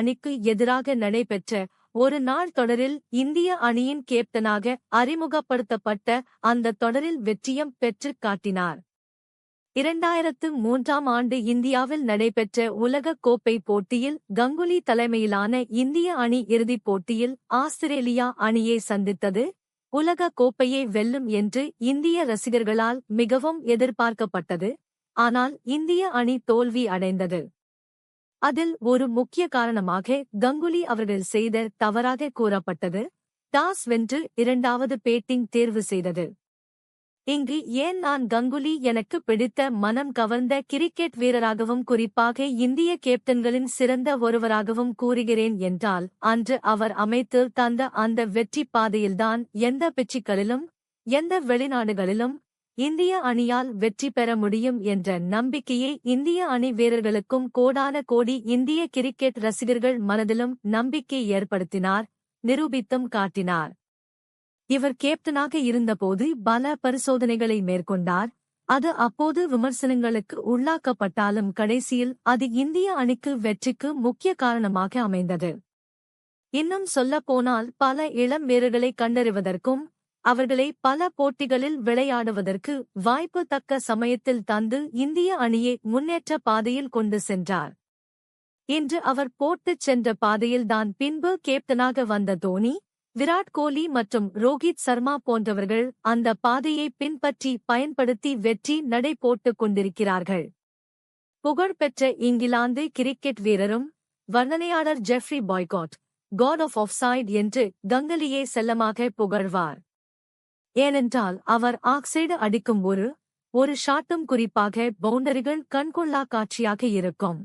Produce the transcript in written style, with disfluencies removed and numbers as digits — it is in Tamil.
அணிக்கு எதிராக நடைபெற்ற ஒரு நாள் தொடரில் இந்திய அணியின் கேப்டனாக அறிமுகப்படுத்தப்பட்ட அந்த தொடரில் வெற்றியும் பெற்றுக் காட்டினார். 2003ஆம் ஆண்டு இந்தியாவில் நடைபெற்ற உலகக் கோப்பை போட்டியில் கங்குலி தலைமையிலான இந்திய அணி இறுதிப் போட்டியில் ஆஸ்திரேலியா அணியை சந்தித்தது. உலகக் கோப்பையை வெல்லும் என்று இந்திய ரசிகர்களால் மிகவும் எதிர்பார்க்கப்பட்டது. ஆனால் இந்திய அணி தோல்வி அடைந்தது. அதில் ஒரு முக்கிய காரணமாக கங்குலி அவர்கள் செய்த தவறாக கூறப்பட்டது. டாஸ் வென்று இரண்டாவது பேட்டிங் தேர்வு செய்தது. இங்கு ஏன் நான் கங்குலி எனக்கு பிடித்த மனம் கவர்ந்த கிரிக்கெட் வீரராகவும் குறிப்பாக இந்திய கேப்டன்களின் சிறந்த ஒருவராகவும் கூறுகிறேன் என்றால், அன்று அவர் அமைத்து தந்த அந்த வெற்றி பாதையில்தான் எந்த பிச்சுக்களிலும் எந்த வெளிநாடுகளிலும் இந்திய அணியால் வெற்றி பெற முடியும் என்ற நம்பிக்கையை இந்திய அணி வீரர்களுக்கும் கோடான கோடி இந்திய கிரிக்கெட் ரசிகர்கள் மனதிலும் நம்பிக்கை ஏற்படுத்தினார், நிரூபித்தும் காட்டினார். இவர் கேப்டனாக இருந்தபோது பல பரிசோதனைகளை மேற்கொண்டார். அது அப்போது விமர்சனங்களுக்கு உள்ளாக்கப்பட்டாலும் கடைசியில் அது இந்திய அணிக்கு வெற்றிக்கு முக்கிய காரணமாக அமைந்தது. இன்னும் சொல்லப்போனால் பல இளம் வீரர்களை கண்டறிவதற்கும் அவர்களை பல போட்டிகளில் விளையாடுவதற்கு வாய்ப்பு தக்க சமயத்தில் தந்து இந்திய அணியை முன்னேற்ற பாதையில் கொண்டு சென்றார். இன்று அவர் போட்டுச் சென்ற பாதையில்தான் பின்பு கேப்டனாக வந்த தோனி, விராட் கோலி மற்றும் ரோஹித் சர்மா போன்றவர்கள் அந்த பாதையை பின்பற்றி பயன்படுத்தி வெற்றி நடை போட்டுக் கொண்டிருக்கிறார்கள். புகழ்பெற்ற இங்கிலாந்து கிரிக்கெட் வீரரும் வர்ணனையாளர் Geoffrey Boycott, god of offside என்று கங்குலியை செல்லமாக புகழ்வார். ஏனென்றால் அவர் ஆக்சைடு அடிக்கும் ஒரு ஷாட்டும் குறிப்பாக பவுண்டரிகள் கண்கொள்ளா காட்சியாக இருக்கும்.